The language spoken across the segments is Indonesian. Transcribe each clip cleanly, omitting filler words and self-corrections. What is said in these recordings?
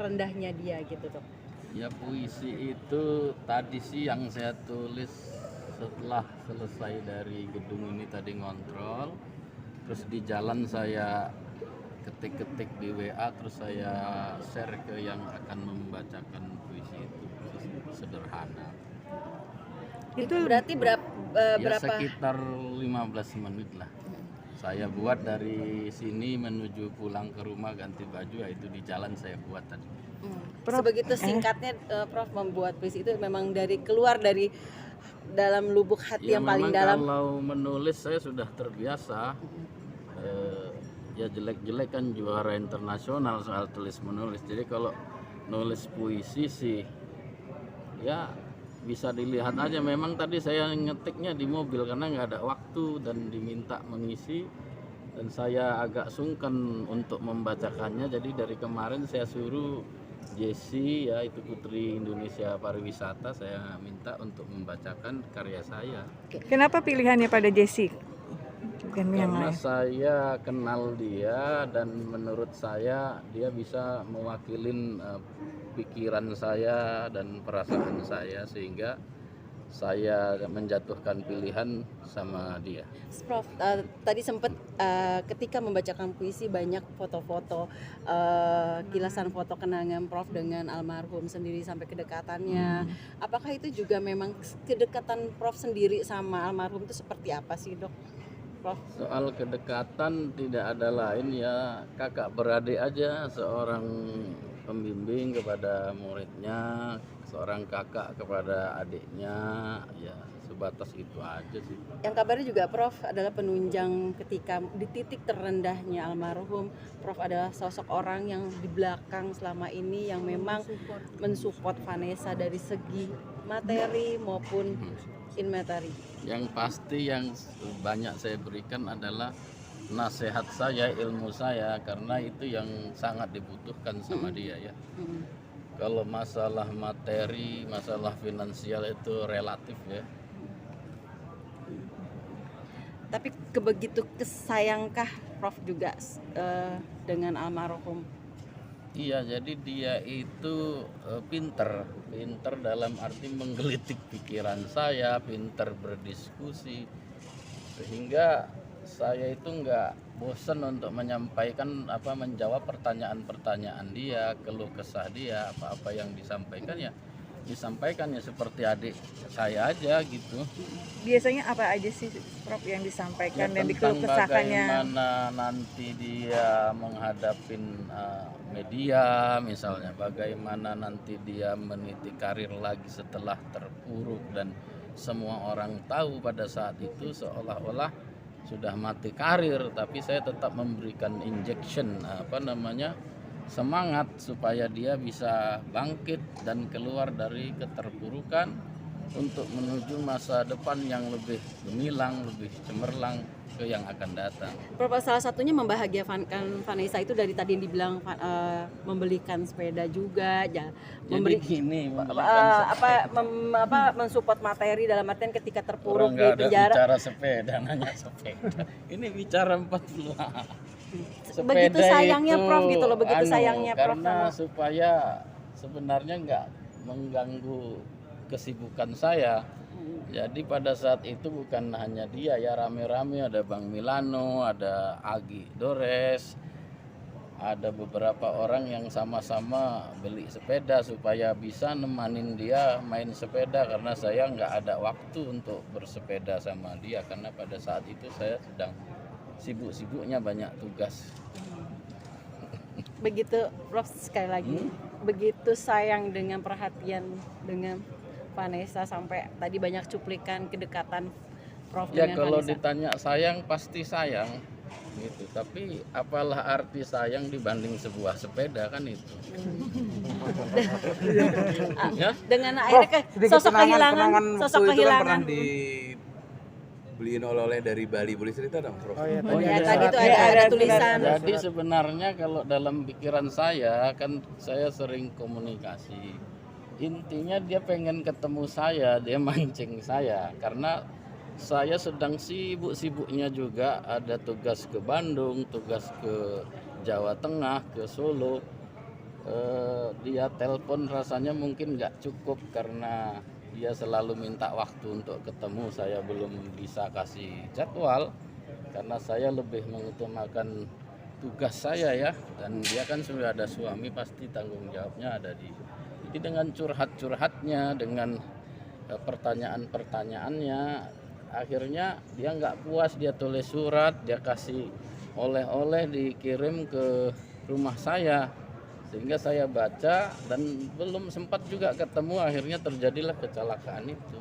terendahnya dia gitu Dok? Ya puisi itu tadi sih yang saya tulis setelah selesai dari gedung ini tadi ngontrol. Terus di jalan saya ketik-ketik di WA, terus saya share ke yang akan membacakan puisi itu. Sederhana. Itu berarti Ya berapa? sekitar 15 menit lah. Saya buat dari sini menuju pulang ke rumah ganti baju, ya itu di jalan saya buat tadi. Sebegitu singkatnya Prof membuat puisi itu memang keluar dari dalam lubuk hati Ya yang paling memang dalam. kalau menulis saya sudah terbiasa. Ya jelek-jelek kan juara internasional soal tulis menulis. Jadi kalau nulis puisi sih ya bisa dilihat aja. Memang tadi saya ngetiknya di mobil karena nggak ada waktu dan diminta mengisi, dan saya agak sungkan untuk membacakannya. Jadi dari kemarin saya suruh Jessie, ya itu Putri Indonesia Pariwisata, saya minta untuk membacakan karya saya. Kenapa pilihannya pada Jessie? Bukan yang Karena lain. saya kenal dia dan menurut saya dia bisa mewakilin pikiran saya dan perasaan saya, sehingga saya menjatuhkan pilihan sama dia. Prof, tadi sempat ketika membacakan puisi banyak foto-foto, kilasan foto kenangan Prof dengan almarhum sendiri sampai kedekatannya. Apakah itu juga memang kedekatan Prof sendiri sama almarhum itu seperti apa sih Dok? Prof? Soal kedekatan tidak ada lain, ya kakak beradik aja, seorang pembimbing kepada muridnya, seorang kakak kepada adiknya, ya sebatas itu aja sih. Yang kabarnya juga Prof adalah penunjang ketika di titik terendahnya almarhum. Prof adalah sosok orang yang di belakang selama ini yang memang mensupport Vanessa dari segi materi maupun immateri. Yang pasti yang banyak saya berikan adalah nasihat saya, ilmu saya, karena itu yang sangat dibutuhkan sama dia ya. Kalau masalah materi, masalah finansial itu relatif ya. Tapi begitu kesayangkah Prof juga dengan almarhum? Iya, jadi dia itu pinter dalam arti menggelitik pikiran saya, pinter berdiskusi, sehingga saya itu nggak bosan untuk menjawab pertanyaan-pertanyaan dia, keluh kesah dia, apa-apa yang disampaikan ya seperti adik saya aja gitu. Biasanya apa aja sih Prof yang disampaikan Ya, dan dikeluh tentang kesahkannya? bagaimana nanti dia menghadapin media misalnya, bagaimana nanti dia meniti karir lagi setelah terpuruk dan semua orang tahu pada saat itu seolah-olah sudah mati karir, tapi saya tetap memberikan injection semangat supaya dia bisa bangkit dan keluar dari keterpurukan untuk menuju masa depan yang lebih gemilang, lebih cemerlang ke yang akan datang. Prof, salah satunya membahagiakan Vanessa itu dari tadi yang dibilang membelikan sepeda juga, Jadi gini, mensupport materi dalam artian ketika terpuruk orang di nggak ada penjara. bicara sepeda, nanya sepeda. Ini bicara 40 Begitu sayangnya Prof gitu loh, begitu sayangnya Prof karena sama. supaya sebenarnya nggak mengganggu kesibukan saya. Jadi pada saat itu bukan hanya dia ya, rame-rame, ada Bang Milano, ada Agi Dores, ada beberapa orang yang sama-sama beli sepeda supaya bisa nemanin dia main sepeda, karena saya nggak ada waktu untuk bersepeda sama dia karena pada saat itu saya sedang sibuk-sibuknya banyak tugas. Begitu Prof sekali lagi, begitu sayang dengan perhatian dengan Vanessa sampai tadi banyak cuplikan kedekatan Prof Ya dengan kalau Vanessa. ditanya sayang pasti sayang gitu, tapi apalah arti sayang dibanding sebuah sepeda kan itu. Ya? Dengan akhirnya sosok kehilangan pernah dibeliin oleh-oleh dari Bali, boleh cerita dong Prof? Tadi itu ada tulisan. Jadi sebenarnya kalau dalam pikiran saya kan saya sering komunikasi. Intinya dia pengen ketemu saya, dia mancing saya karena saya sedang sibuk-sibuknya juga, ada tugas ke Bandung, tugas ke Jawa Tengah, ke Solo. dia telepon rasanya mungkin nggak cukup karena dia selalu minta waktu untuk ketemu. Saya belum bisa kasih jadwal karena saya lebih mengutamakan tugas saya ya, dan dia kan sudah ada suami, pasti tanggung jawabnya ada di. Jadi dengan curhat-curhatnya, dengan pertanyaan-pertanyaannya, akhirnya dia nggak puas, dia tulis surat, dia kasih oleh-oleh dikirim ke rumah saya, sehingga saya baca dan belum sempat juga ketemu, akhirnya terjadilah kecelakaan itu.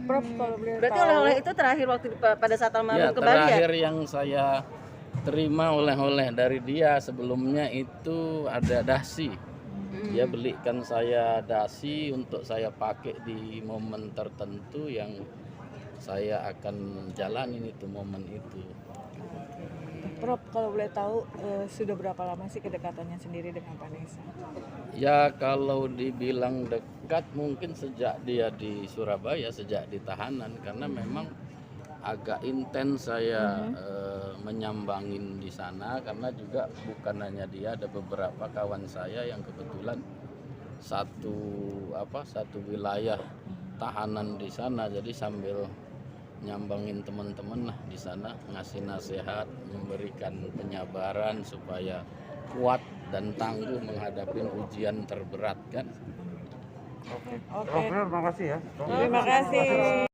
Prof, kalau boleh Berarti tahu, oleh-oleh itu terakhir waktu pada saat almarhum Ya, ke Bali ya? terakhir yang saya terima oleh-oleh dari dia, sebelumnya itu ada dasi. Dia belikan saya dasi untuk saya pakai di momen tertentu yang saya akan jalanin itu momen itu. Prof, kalau boleh tahu sudah berapa lama sih kedekatannya sendiri dengan Vanessa? Ya kalau dibilang dekat mungkin sejak dia di Surabaya, sejak di tahanan, karena memang agak intens saya menyambangin di sana, karena juga bukan hanya dia, ada beberapa kawan saya yang kebetulan satu wilayah tahanan di sana, jadi sambil nyambangin teman-teman lah di sana, ngasih nasihat, memberikan penyabaran supaya kuat dan tangguh menghadapi ujian terberat kan. Oke. Prof, terima kasih ya. Terima kasih.